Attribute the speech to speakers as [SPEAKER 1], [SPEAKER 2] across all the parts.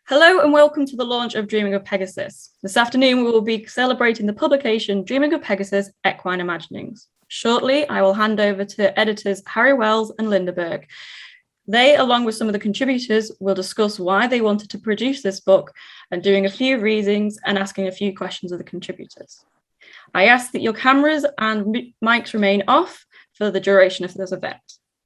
[SPEAKER 1] Hello and welcome to the launch of Dreaming of Pegasus. This afternoon we will be celebrating the publication Dreaming of Pegasus, Equine Imaginings. Shortly, I will hand over to editors Harry Wells and Linda Berg. They, along with some of the contributors, will discuss why they wanted to produce this book and doing a few readings and asking a few questions of the contributors. I ask that your cameras and mics remain off for the duration of this event.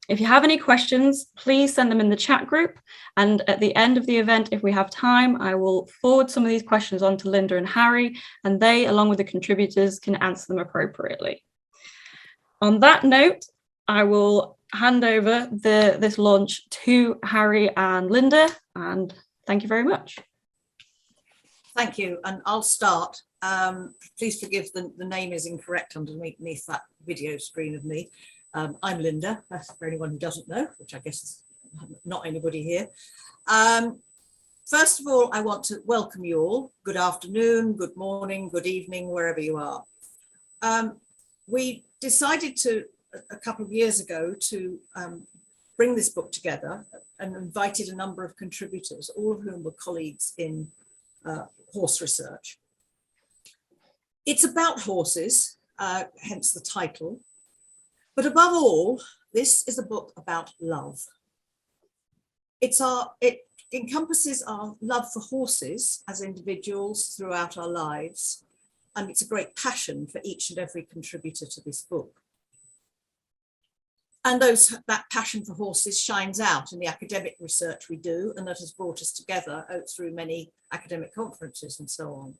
[SPEAKER 1] If you have any questions, please send them in the chat group. And at the end of the event, if we have time, I will forward some of these questions on to Linda and Harry, and they, along with the contributors, can answer them appropriately. On that note, I will hand over this launch to Harry and Linda, and thank you very much.
[SPEAKER 2] Thank you, and I'll start. Please forgive the name is incorrect underneath that video screen of me. I'm Linda, that's for anyone who doesn't know, which I guess is not anybody here. First of all, I want to welcome you all. Good afternoon, good morning, good evening, wherever you are. We decided a couple of years ago to bring this book together and invited a number of contributors, all of whom were colleagues in horse research. It's about horses, hence the title. But above all, this is a book about love. It encompasses our love for horses as individuals throughout our lives, and it's a great passion for each and every contributor to this book. And that passion for horses shines out in the academic research we do, and that has brought us together through many academic conferences and so on.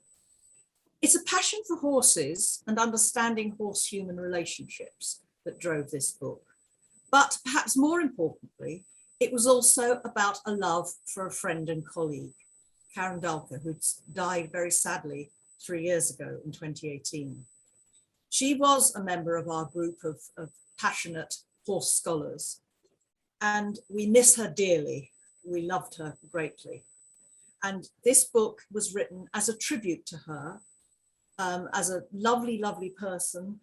[SPEAKER 2] It's a passion for horses and understanding horse-human relationships that drove this book. But perhaps more importantly, it was also about a love for a friend and colleague, Karen Dalke, who died very sadly 3 years ago in 2018. She was a member of our group of passionate horse scholars, and we miss her dearly. We loved her greatly. And this book was written as a tribute to her, as a lovely, lovely person,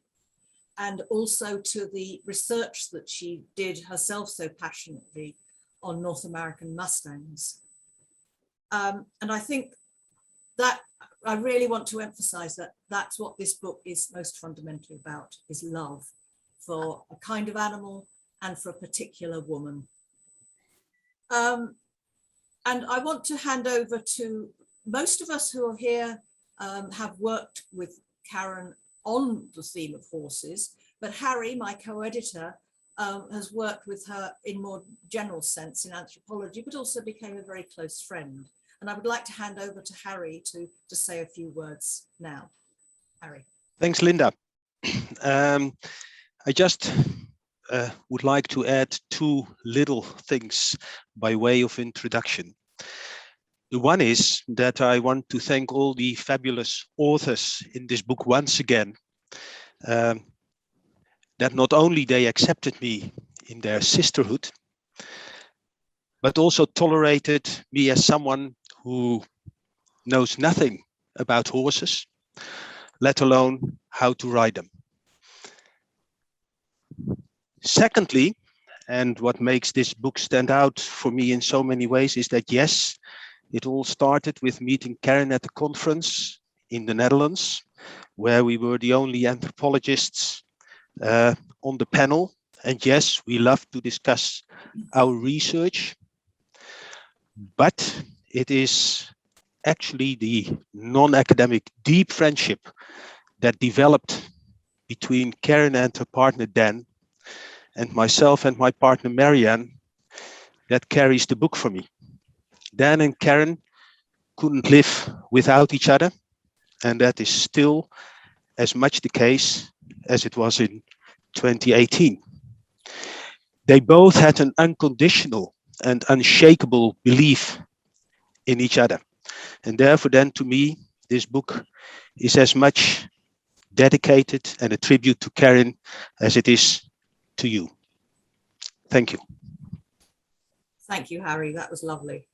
[SPEAKER 2] and also to the research that she did herself so passionately on North American Mustangs. And I think that I really want to emphasize that that's what this book is most fundamentally about, is love for a kind of animal and for a particular woman. And I want to hand over to most of us who are here have worked with Karen on the theme of horses, but Harry, my co-editor, has worked with her in more general sense in anthropology, but also became a very close friend. And I would like to hand over to Harry to say a few words now. Harry.
[SPEAKER 3] Thanks, Linda. I just would like to add two little things by way of introduction. The one is that I want to thank all the fabulous authors in this book once again, that not only they accepted me in their sisterhood, but also tolerated me as someone who knows nothing about horses, let alone how to ride them. Secondly, and what makes this book stand out for me in so many ways is that, yes, it all started with meeting Karen at a conference in the Netherlands, where we were the only anthropologists on the panel. And yes, we love to discuss our research, but it is actually the non-academic deep friendship that developed between Karen and her partner Dan, and myself and my partner Marianne, that carries the book for me. Dan and Karen couldn't live without each other, and that is still as much the case as it was in 2018. They both had an unconditional and unshakable belief in each other. And therefore then to me, this book is as much dedicated and a tribute to Karen as it is to you. Thank you.
[SPEAKER 2] Thank you, Harry. That was lovely.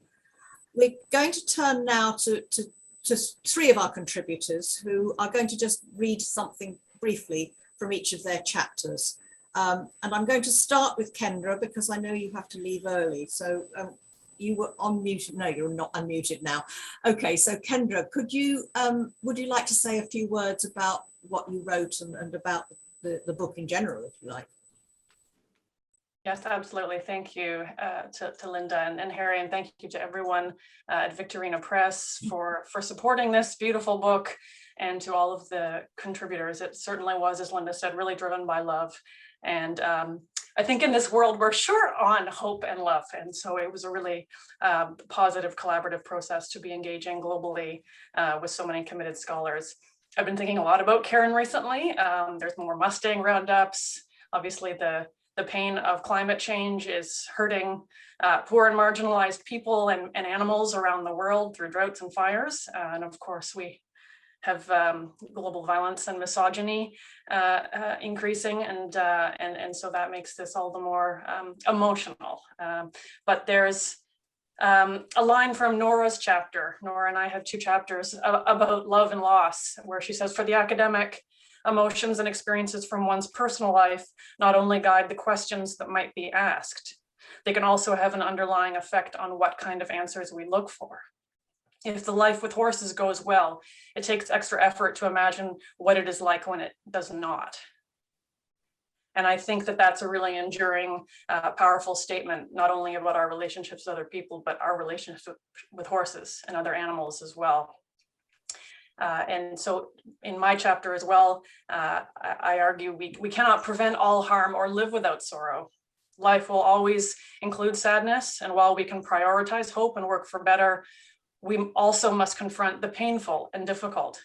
[SPEAKER 2] We're going to turn now to three of our contributors who are going to just read something briefly from each of their chapters. And I'm going to start with Kendra because I know you have to leave early. So you were unmuted. No, you're not unmuted now. Okay, so Kendra, would you like to say a few words about what you wrote and about the book in general, if you like?
[SPEAKER 4] Yes, absolutely. Thank you to Linda and Harry, and thank you to everyone at Victorina Press for supporting this beautiful book, and to all of the contributors. It certainly was, as Linda said, really driven by love. And I think in this world, we're short on hope and love. And so it was a really positive collaborative process to be engaging globally with so many committed scholars. I've been thinking a lot about Karen recently. There's more Mustang roundups. Obviously, the pain of climate change is hurting poor and marginalized people and animals around the world through droughts and fires. And of course, we have global violence and misogyny increasing, and so that makes this all the more emotional. But there's a line from Nora's chapter. Nora and I have 2 chapters about love and loss, where she says, for the academic, emotions and experiences from one's personal life not only guide the questions that might be asked, they can also have an underlying effect on what kind of answers we look for. If the life with horses goes well, it takes extra effort to imagine what it is like when it does not. And I think that that's a really enduring, powerful statement, not only about our relationships with other people, but our relationships with horses and other animals as well. And so in my chapter as well, I argue we cannot prevent all harm or live without sorrow. Life will always include sadness, and while we can prioritize hope and work for better, we also must confront the painful and difficult.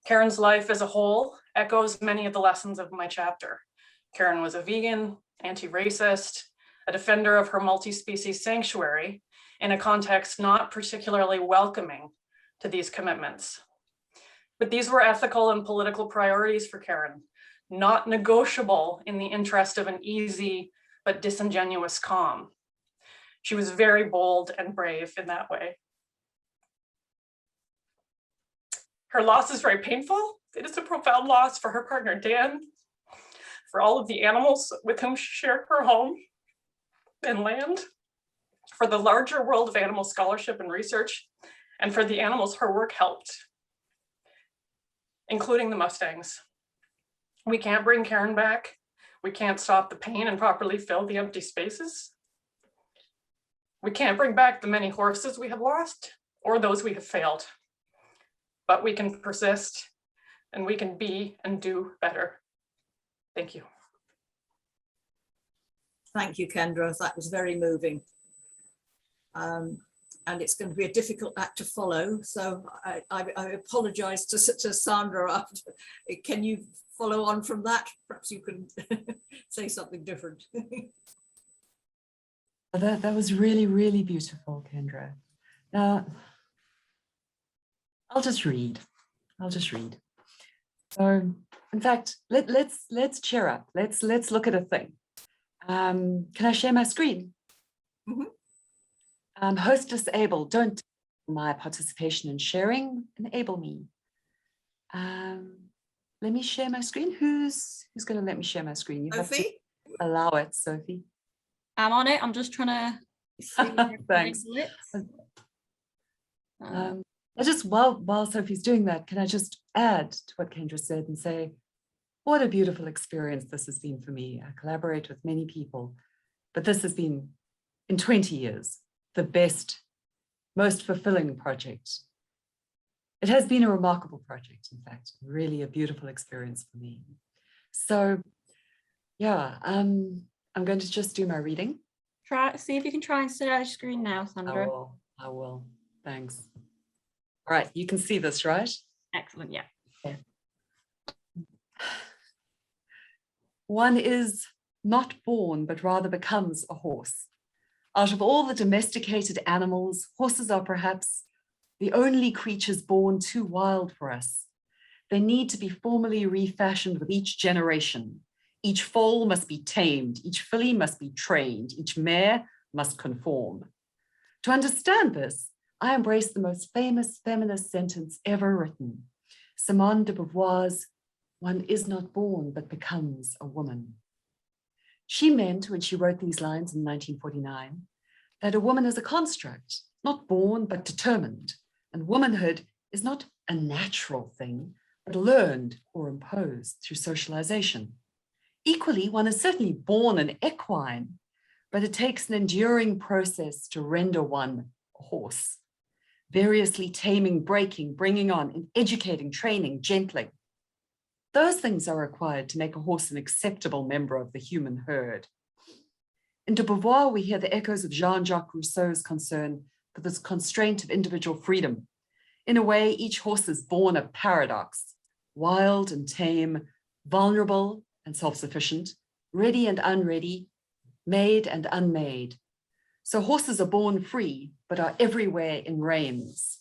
[SPEAKER 4] Karen's life as a whole echoes many of the lessons of my chapter. Karen was a vegan, anti-racist, a defender of her multi-species sanctuary in a context not particularly welcoming to these commitments. But these were ethical and political priorities for Karen, not negotiable in the interest of an easy but disingenuous calm. She was very bold and brave in that way. Her loss is very painful. It is a profound loss for her partner, Dan, for all of the animals with whom she shared her home and land, for the larger world of animal scholarship and research, and for the animals her work helped, including the Mustangs. We can't bring Karen back. We can't stop the pain and properly fill the empty spaces. We can't bring back the many horses we have lost or those we have failed. But we can persist, and we can be and do better. Thank you.
[SPEAKER 2] Thank you, Kendra. That was very moving. And it's going to be a difficult act to follow. So I apologize to Sandra. After. Can you follow on from that? Perhaps you can say something different.
[SPEAKER 5] That was really, really beautiful, Kendra. Now, I'll just read. So, in fact, let's cheer up. Let's look at a thing. Can I share my screen?
[SPEAKER 2] Mm-hmm.
[SPEAKER 5] Host disabled. Don't my participation in sharing. Enable me. Let me share my screen. Who's going to let me share my screen? You
[SPEAKER 2] Sophie?
[SPEAKER 5] have to allow it, Sophie.
[SPEAKER 1] I'm on it. I'm just trying to see.
[SPEAKER 5] Thanks. I just, while Sophie's doing that, can I just add to what Kendra said and say, what a beautiful experience this has been for me. I collaborate with many people, but this has been, in 20 years, the best, most fulfilling project. It has been a remarkable project, in fact, really a beautiful experience for me. So, yeah, I'm going to just do my reading.
[SPEAKER 1] See if you can try and share your screen now, Sandra.
[SPEAKER 5] I will. Thanks. All right, you can see this, right?
[SPEAKER 1] Excellent, yeah.
[SPEAKER 5] One is not born, but rather becomes a horse. Out of all the domesticated animals, horses are perhaps the only creatures born too wild for us. They need to be formally refashioned with each generation. Each foal must be tamed, each filly must be trained, each mare must conform. To understand this, I embrace the most famous feminist sentence ever written. Simone de Beauvoir's, "One is not born, but becomes a woman." She meant, when she wrote these lines in 1949, that a woman is a construct, not born, but determined, and womanhood is not a natural thing, but learned or imposed through socialization. Equally, one is certainly born an equine, but it takes an enduring process to render one a horse, variously taming, breaking, bringing on, and educating, training, gentling. Those things are required to make a horse an acceptable member of the human herd. In de Beauvoir, we hear the echoes of Jean-Jacques Rousseau's concern for this constraint of individual freedom. In a way, each horse is born a paradox, wild and tame, vulnerable and self-sufficient, ready and unready, made and unmade. So horses are born free, but are everywhere in reins.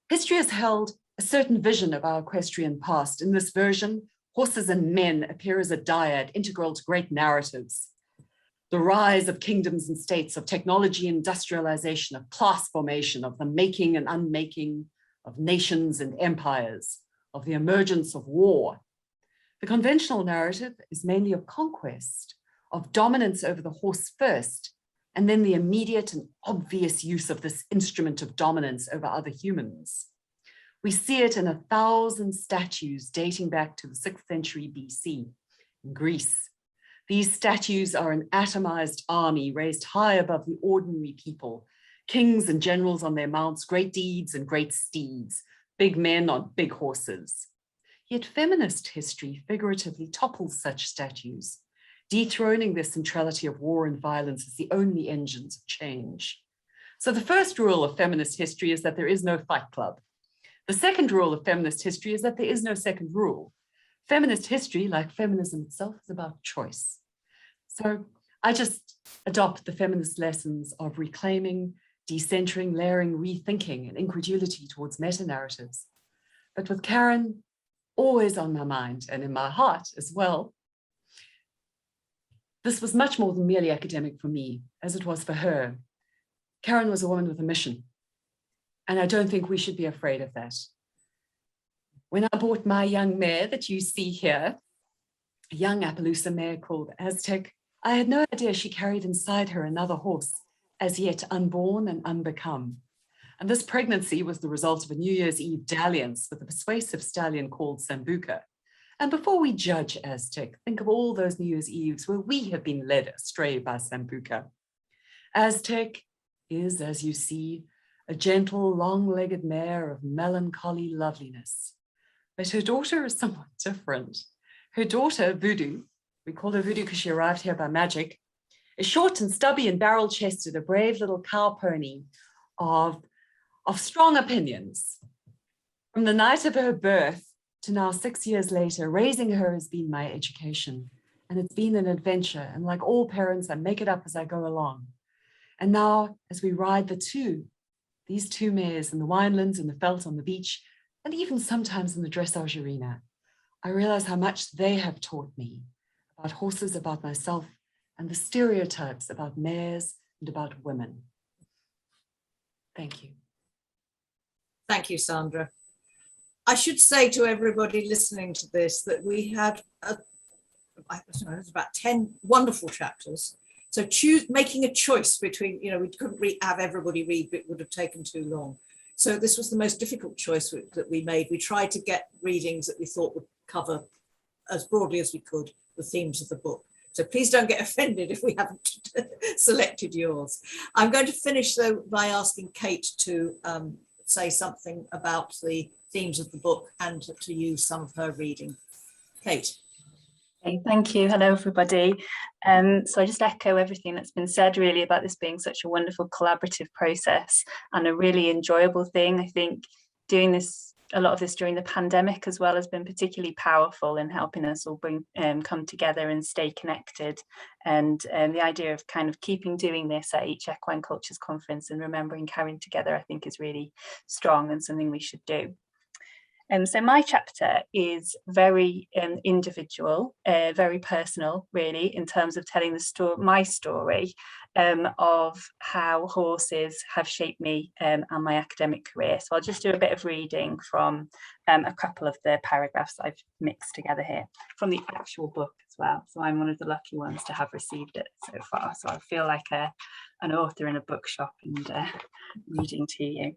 [SPEAKER 5] History has held a certain vision of our equestrian past. In this version, horses and men appear as a dyad integral to great narratives. The rise of kingdoms and states, of technology, industrialization, of class formation, of the making and unmaking of nations and empires, of the emergence of war. The conventional narrative is mainly of conquest, of dominance over the horse first, and then the immediate and obvious use of this instrument of dominance over other humans. We see it in 1,000 statues dating back to the 6th century BC in Greece. These statues are an atomized army raised high above the ordinary people, kings and generals on their mounts, great deeds and great steeds, big men on big horses. Yet feminist history figuratively topples such statues, dethroning the centrality of war and violence as the only engines of change. So the first rule of feminist history is that there is no fight club. The second rule of feminist history is that there is no second rule. Feminist history, like feminism itself, is about choice. So I just adopt the feminist lessons of reclaiming, decentering, layering, rethinking, and incredulity towards meta-narratives. But with Karen always on my mind and in my heart as well, this was much more than merely academic for me, as it was for her. Karen was a woman with a mission, and I don't think we should be afraid of that. When I bought my young mare that you see here, a young Appaloosa mare called Aztec, I had no idea she carried inside her another horse, as yet unborn and unbecome. And this pregnancy was the result of a New Year's Eve dalliance with a persuasive stallion called Sambuca. And before we judge Aztec, think of all those New Year's Eves where we have been led astray by Sambuca. Aztec is, as you see, a gentle, long-legged mare of melancholy loveliness. But her daughter is somewhat different. Her daughter, Voodoo, we call her Voodoo because she arrived here by magic, is short and stubby and barrel-chested, a brave little cow pony of strong opinions. From the night of her birth to now 6 years later, raising her has been my education. And it's been an adventure. And like all parents, I make it up as I go along. And now, as we ride these two mares in the winelands, in the veldt, on the beach, and even sometimes in the dressage arena, I realize how much they have taught me about horses, about myself, and the stereotypes about mares and about women. Thank you.
[SPEAKER 2] Thank you, Sandra. I should say to everybody listening to this that we had, I don't know, it was about 10 wonderful chapters. So making a choice between, we couldn't have everybody read, but it would have taken too long. So this was the most difficult choice that we made. We tried to get readings that we thought would cover as broadly as we could the themes of the book. So please don't get offended if we haven't selected yours. I'm going to finish though by asking Kate to say something about the themes of the book and to use some of her reading. Kate.
[SPEAKER 6] Okay, thank you. Hello, everybody. So I just echo everything that's been said really about this being such a wonderful collaborative process and a really enjoyable thing. I think doing a lot of this during the pandemic as well has been particularly powerful in helping us all come together and stay connected. And the idea of kind of keeping doing this at each Equine Cultures conference and remembering carrying together, I think is really strong and something we should do. So my chapter is very individual, very personal, really, in terms of telling my story of how horses have shaped me and my academic career. So I'll just do a bit of reading from a couple of the paragraphs I've mixed together here from the actual book as well. So I'm one of the lucky ones to have received it so far. So I feel like an author in a bookshop and reading to you.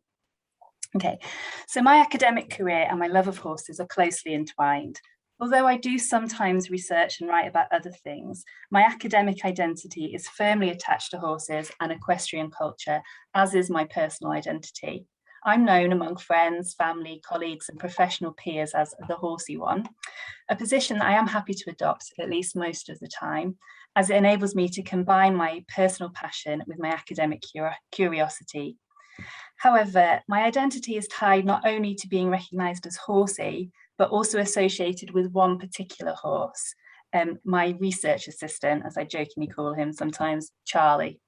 [SPEAKER 6] Okay, so my academic career and my love of horses are closely entwined. Although I do sometimes research and write about other things, my academic identity is firmly attached to horses and equestrian culture, as is my personal identity. I'm known among friends, family, colleagues, and professional peers as the horsey one, a position that I am happy to adopt, at least most of the time, as it enables me to combine my personal passion with my academic curiosity. However, my identity is tied not only to being recognised as horsey, but also associated with one particular horse, my research assistant, as I jokingly call him sometimes, Charlie.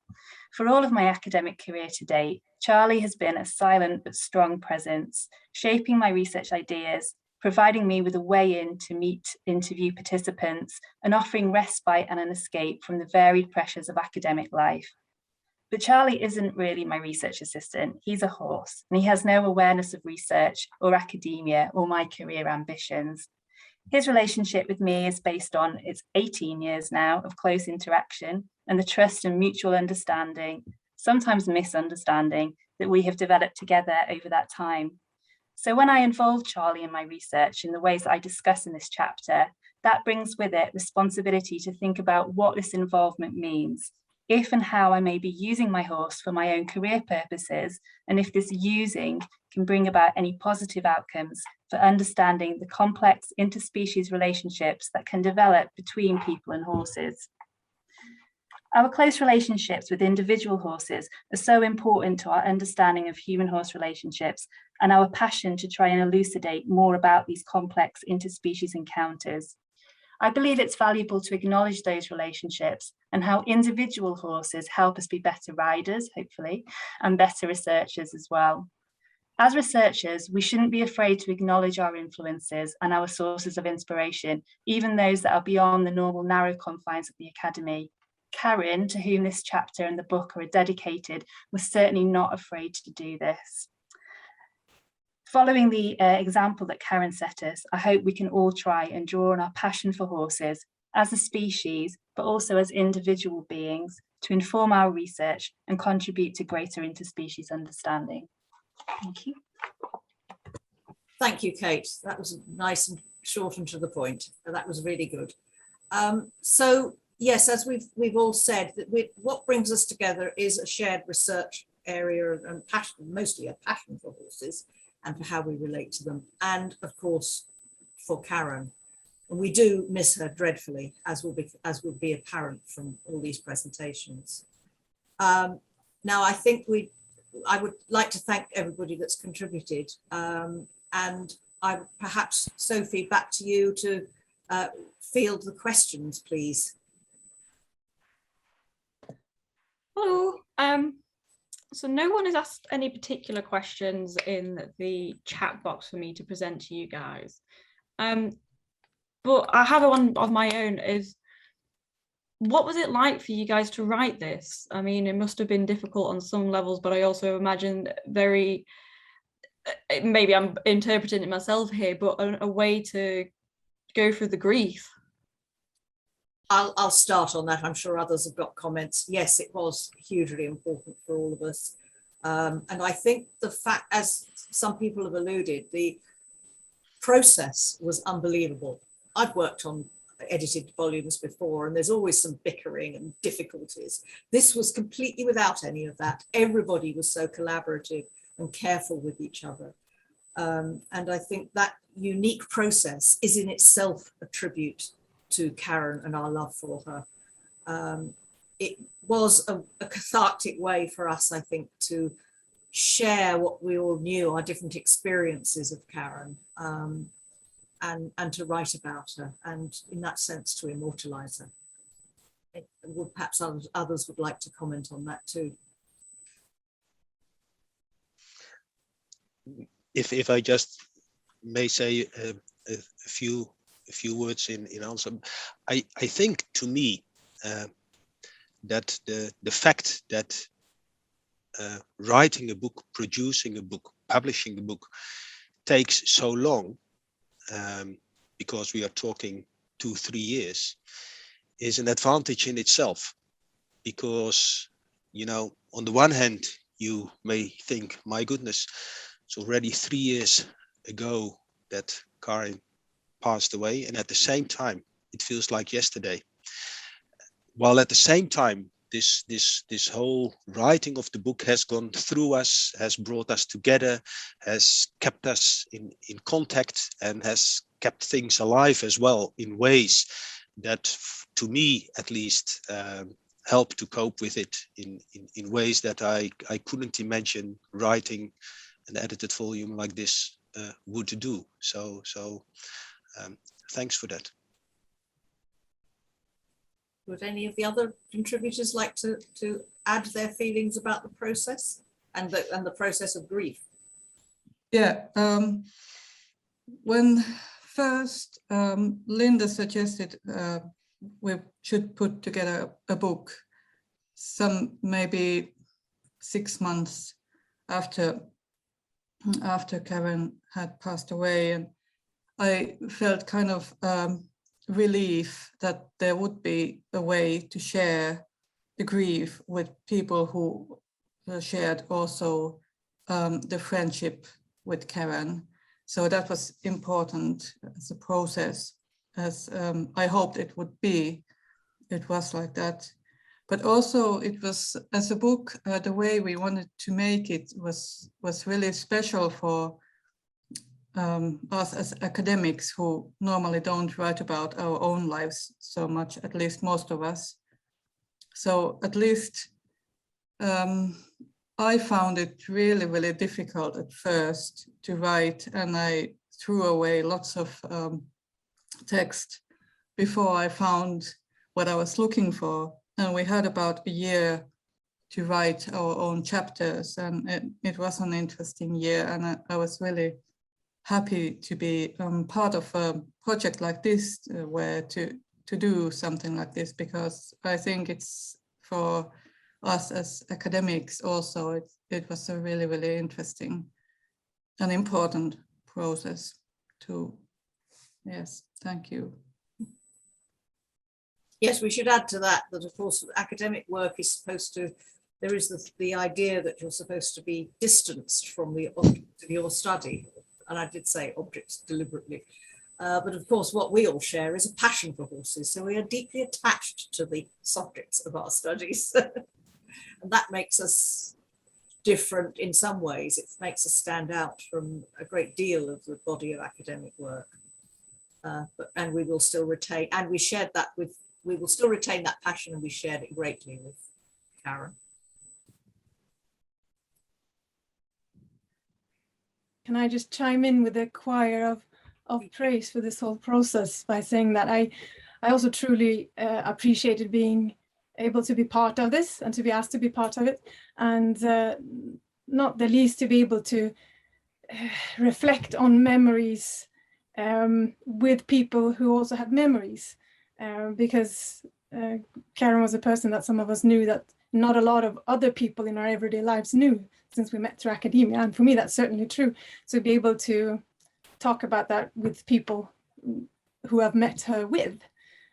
[SPEAKER 6] For all of my academic career to date, Charlie has been a silent but strong presence, shaping my research ideas, providing me with a way in to meet interview participants, and offering respite and an escape from the varied pressures of academic life. But Charlie isn't really my research assistant. He's a horse, and he has no awareness of research or academia or my career ambitions. His relationship with me is based on its 18 years now of close interaction and the trust and mutual understanding, sometimes misunderstanding, that we have developed together over that time. So when I involve Charlie in my research in the ways that I discuss in this chapter, that brings with it responsibility to think about what this involvement means, if and how I may be using my horse for my own career purposes, and if this using can bring about any positive outcomes for understanding the complex interspecies relationships that can develop between people and horses. Our close relationships with individual horses are so important to our understanding of human-horse relationships and our passion to try and elucidate more about these complex interspecies encounters. I believe it's valuable to acknowledge those relationships and how individual horses help us be better riders, hopefully, and better researchers as well. As researchers, we shouldn't be afraid to acknowledge our influences and our sources of inspiration, even those that are beyond the normal narrow confines of the academy. Karen, to whom this chapter and the book are dedicated, was certainly not afraid to do this. Following the example that Karen set us, I hope we can all try and draw on our passion for horses as a species, but also as individual beings, to inform our research and contribute to greater interspecies understanding. Thank you.
[SPEAKER 2] Thank you, Kate. That was nice and short and to the point. That was really good. So yes, as we've all said, that what brings us together is a shared research area and passion, mostly a passion for horses and for how we relate to them, and of course for Karen. And we do miss her dreadfully, as will be apparent from all these presentations. Now, I think I would like to thank everybody that's contributed, and perhaps Sophie, back to you to field the questions, please.
[SPEAKER 1] Hello. So no one has asked any particular questions in the chat box for me to present to you guys. But I have one of my own. Is what was it like for you guys to write this? I mean, it must have been difficult on some levels, but I also imagine very, maybe I'm interpreting it myself here, but a way to go through the grief.
[SPEAKER 2] I'll start on that. I'm sure others have got comments. Yes, it was hugely important for all of us. And I think the fact, as some people have alluded, the process was unbelievable. I've worked on edited volumes before, and there's always some bickering and difficulties. This was completely without any of that. Everybody was so collaborative and careful with each other. And I think that unique process is in itself a tribute to Karen and our love for her. It was a cathartic way for us, I think, to share what we all knew, our different experiences of Karen, and to write about her, and in that sense to immortalize her. Perhaps others would like to comment on that too.
[SPEAKER 3] If I just may say a few words in answer. I think, to me, that the fact that writing a book, producing a book, publishing a book takes so long, because we are talking 2-3 years, is an advantage in itself. Because, on the one hand, you may think, my goodness, it's already 3 years ago that Karen passed away, and at the same time it feels like yesterday. While at the same time, this whole writing of the book has gone through us, has brought us together, has kept us in contact, and has kept things alive as well in ways that, to me at least, help to cope with it in ways that I couldn't imagine writing an edited volume like this would do. So thanks for that.
[SPEAKER 2] Would any of the other contributors like to add their feelings about the process and the process of grief?
[SPEAKER 7] Yeah, when first Linda suggested we should put together a book, maybe 6 months after Karen had passed away, and I felt kind of relief that there would be a way to share the grief with people who shared also the friendship with Karen. So that was important as a process, as I hoped it would be. It was like that. But also it was, as a book, the way we wanted to make it was really special for us as academics who normally don't write about our own lives so much, at least most of us. So at least I found it really, really difficult at first to write, and I threw away lots of text before I found what I was looking for. And we had about a year to write our own chapters, and it was an interesting year, and I was really happy to be part of a project like this, where to do something like this, because I think it's for us as academics also, it was a really, really interesting and important process too. Yes, thank you.
[SPEAKER 2] Yes, we should add to that of course academic work is supposed to, there is the idea that you're supposed to be distanced from the object of your study. And I did say objects deliberately. But of course, what we all share is a passion for horses. So we are deeply attached to the subjects of our studies. And that makes us different in some ways. It makes us stand out from a great deal of the body of academic work. And we will still retain, and we shared that with, we will still retain that passion, and we shared it greatly with Karen.
[SPEAKER 8] Can I just chime in with a choir of praise for this whole process by saying that I also truly appreciated being able to be part of this and to be asked to be part of it, and not the least to be able to reflect on memories with people who also had memories, because Karen was a person that some of us knew that not a lot of other people in our everyday lives knew, since we met through academia. And for me, that's certainly true. So be able to talk about that with people who I've met her with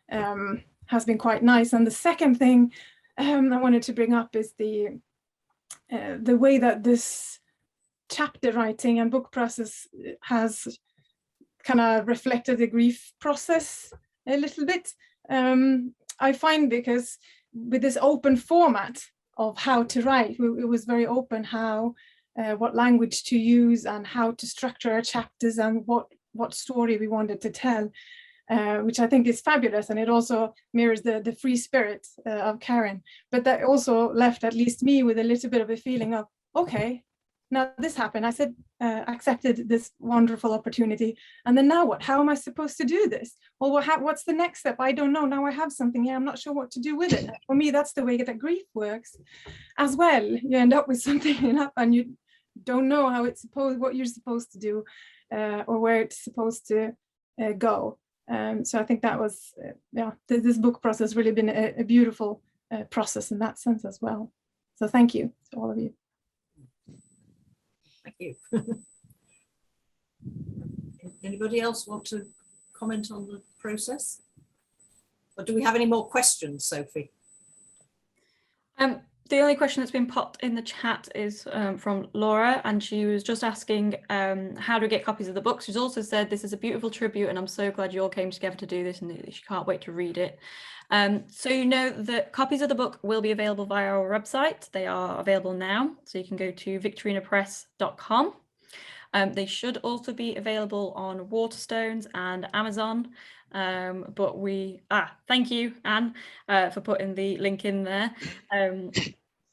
[SPEAKER 8] has been quite nice. And the second thing I wanted to bring up is the way that this chapter writing and book process has kind of reflected the grief process a little bit. I find, because with this open format of how to write, it was very open how what language to use and how to structure our chapters and what story we wanted to tell, which I think is fabulous, and it also mirrors the free spirit of Karen. But that also left at least me with a little bit of a feeling of, okay, now this happened. I said, accepted this wonderful opportunity, and then now what? How am I supposed to do this? Well, what's the next step? I don't know. Now I have something here. I'm not sure what to do with it. For me, that's the way that grief works as well. You end up with something and you don't know how it's what you're supposed to do or where it's supposed to go. So I think that was, this book process has really been a beautiful process in that sense as well. So thank you to all of you.
[SPEAKER 2] Thank you. Anybody else want to comment on the process? Or do we have any more questions, Sophie?
[SPEAKER 1] The only question that's been popped in the chat is from Laura, and she was just asking how do we get copies of the books. She's also said this is a beautiful tribute, and I'm so glad you all came together to do this, and she can't wait to read it. So you know that copies of the book will be available via our website. They are available now, so you can go to victorinapress.com. They should also be available on Waterstones and Amazon. But thank you, Anne, for putting the link in there.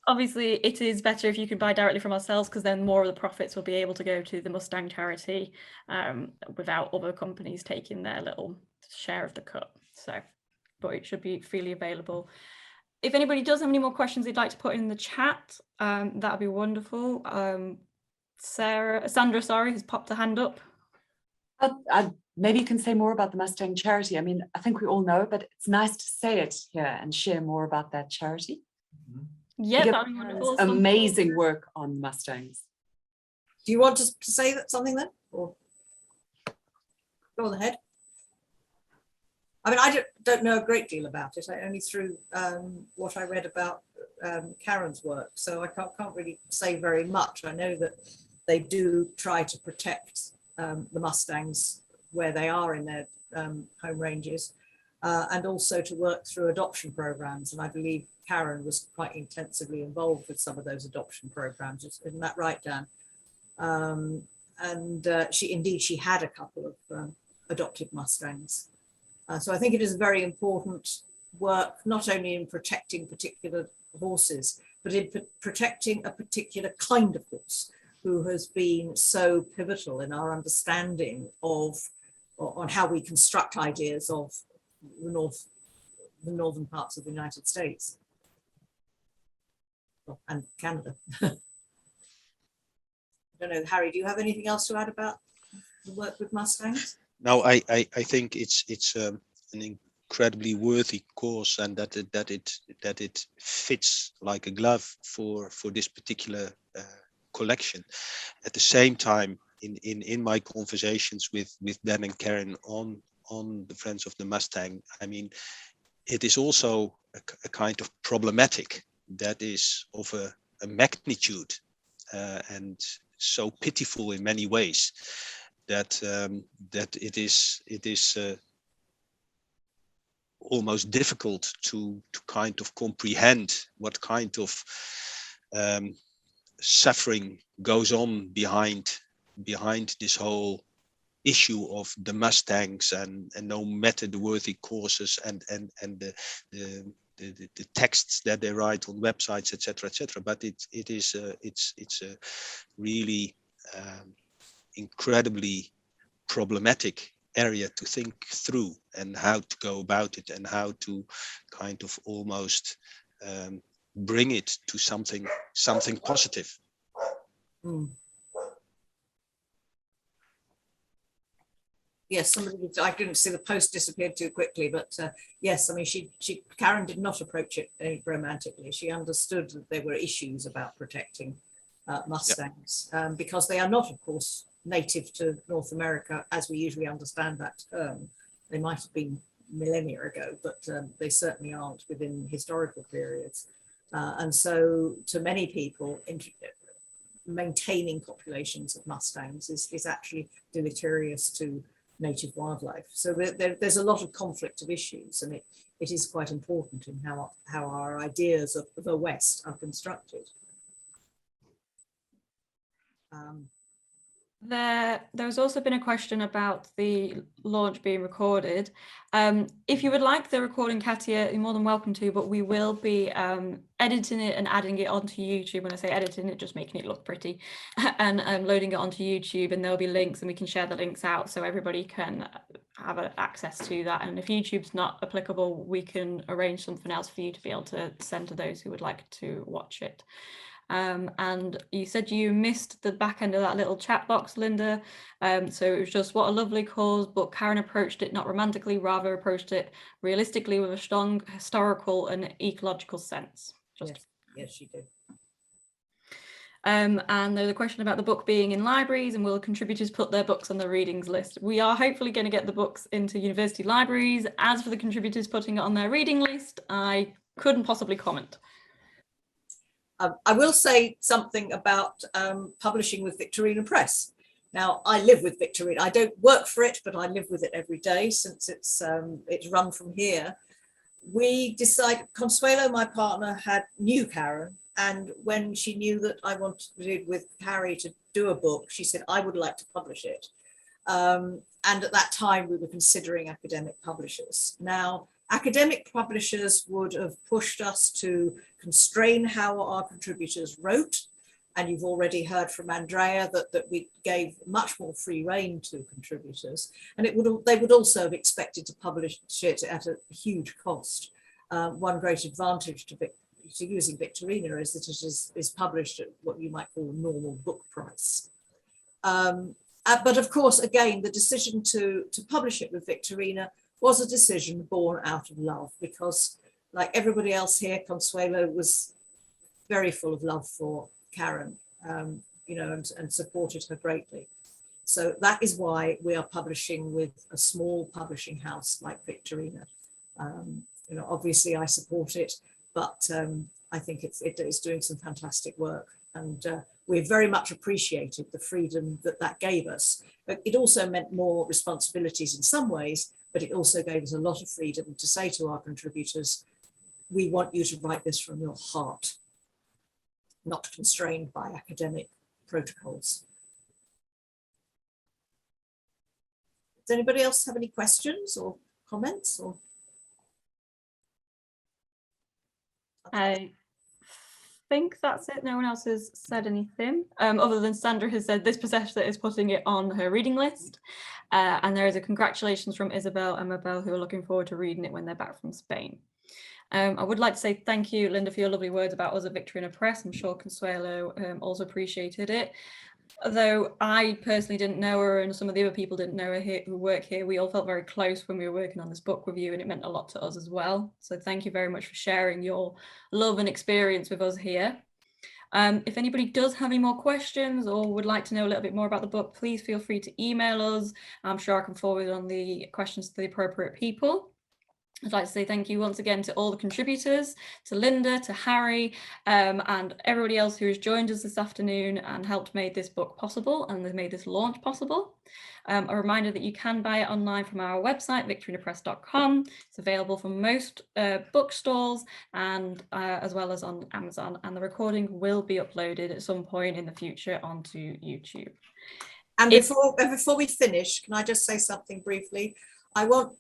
[SPEAKER 1] Obviously, it is better if you can buy directly from ourselves, because then more of the profits will be able to go to the Mustang charity without other companies taking their little share of the cut. So, but it should be freely available. If anybody does have any more questions they'd like to put in the chat, that would be wonderful. Sandra, sorry, has popped a hand up.
[SPEAKER 5] Maybe you can say more about the Mustang charity. I mean, I think we all know, but it's nice to say it here and share more about that charity.
[SPEAKER 1] Yeah, that'd be wonderful.
[SPEAKER 5] Amazing work on Mustangs.
[SPEAKER 2] Do you want to say something then? Or go on ahead. I mean, I don't know a great deal about it. I only through what I read about Karen's work, so I can't really say very much. I know that they do try to protect the Mustangs where they are in their home ranges, and also to work through adoption programs. And I believe Karen was quite intensively involved with some of those adoption programs. Isn't that right, Dan? She had a couple of adopted Mustangs. So I think it is very important work, not only in protecting particular horses, but in protecting a particular kind of horse who has been so pivotal in our understanding of, on how we construct ideas of the northern parts of the United States and Canada. I don't know, Harry, do you have anything else to add about the work with Mustangs?
[SPEAKER 3] No, I think it's an incredibly worthy cause, and that it fits like a glove for this particular collection. At the same time, in my conversations with Dan and Karen on the Friends of the Mustang, I mean, it is also a kind of problematic that is of a magnitude and so pitiful in many ways that it is almost difficult to kind of comprehend what kind of suffering goes on behind this whole issue of the Mustangs, and no matter the worthy causes and the texts that they write on websites, etc. But it's a really incredibly problematic area to think through, and how to go about it, and how to kind of almost bring it to something positive.
[SPEAKER 2] Yes, I didn't see the post disappeared too quickly, but yes, I mean, Karen did not approach it very romantically. She understood that there were issues about protecting Mustangs, because they are not, of course, native to North America as we usually understand that term. They might have been millennia ago, but they certainly aren't within historical periods. And so to many people, maintaining populations of Mustangs is actually deleterious to native wildlife. So there's a lot of conflict of issues, and it is quite important in how our ideas of the West are constructed.
[SPEAKER 1] There's also been a question about the launch being recorded. If you would like the recording, Katia, you're more than welcome to, but we will be editing it and adding it onto YouTube. When I say editing it, just making it look pretty, and loading it onto YouTube, and there'll be links, and we can share the links out so everybody can have access to that. And if YouTube's not applicable, we can arrange something else for you to be able to send to those who would like to watch it. And you said you missed the back end of that little chat box, Linda. So it was just what a lovely cause, but Karen approached it not romantically, rather approached it realistically with a strong historical and ecological sense.
[SPEAKER 2] Yes, she did.
[SPEAKER 1] And there's a question about the book being in libraries and will contributors put their books on the readings list? We are hopefully going to get the books into university libraries. As for the contributors putting it on their reading list, I couldn't possibly comment.
[SPEAKER 2] I will say something about publishing with Victorina Press. Now, I live with Victorina. I don't work for it, but I live with it every day since it's run from here. We decided, Consuelo, my partner, knew Karen. And when she knew that I wanted with Harry to do a book, she said, I would like to publish it. And at that time, we were considering academic publishers. Now, academic publishers would have pushed us to constrain how our contributors wrote. And you've already heard from Andrea that we gave much more free rein to contributors. And they would also have expected to publish it at a huge cost. One great advantage to using Victorina is that it is published at what you might call a normal book price. But of course, again, the decision to publish it with Victorina was a decision born out of love, because like everybody else here, Consuelo was very full of love for Karen, you know, and supported her greatly. So that is why we are publishing with a small publishing house like Victorina. You know, obviously I support it, but I think it is doing some fantastic work, and we very much appreciated the freedom that gave us. But it also meant more responsibilities in some ways, but it also gave us a lot of freedom to say to our contributors, we want you to write this from your heart, not constrained by academic protocols. Does anybody else have any questions or comments? Or
[SPEAKER 1] I think that's it. No one else has said anything other than Sandra has said this possessor is putting it on her reading list, and there is a congratulations from Isabel and Mabel, who are looking forward to reading it when they're back from Spain. I would like to say thank you, Linda, for your lovely words about us at Victorina Press. I'm sure Consuelo also appreciated it. Although I personally didn't know her and some of the other people didn't know her here, who work here, we all felt very close when we were working on this book with you, and it meant a lot to us as well. So thank you very much for sharing your love and experience with us here. If anybody does have any more questions or would like to know a little bit more about the book, please feel free to email us. I'm sure I can forward on the questions to the appropriate people. I'd like to say thank you once again to all the contributors, to Linda, to Harry, and everybody else who has joined us this afternoon and helped make this book possible and has made this launch possible. A reminder that you can buy it online from our website, victorinapress.com. It's available from most bookstores and as well as on Amazon, and the recording will be uploaded at some point in the future onto YouTube.
[SPEAKER 2] And before we finish, can I just say something briefly? I want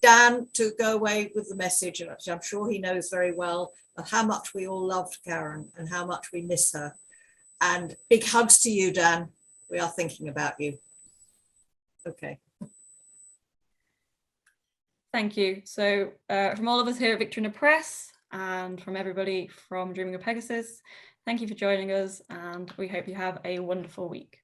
[SPEAKER 2] Dan to go away with the message, and I'm sure he knows very well, of how much we all loved Karen and how much we miss her. And big hugs to you, Dan. We are thinking about you. Okay.
[SPEAKER 1] Thank you. So from all of us here at Victorina Press and from everybody from Dreaming of Pegasus, thank you for joining us, and we hope you have a wonderful week.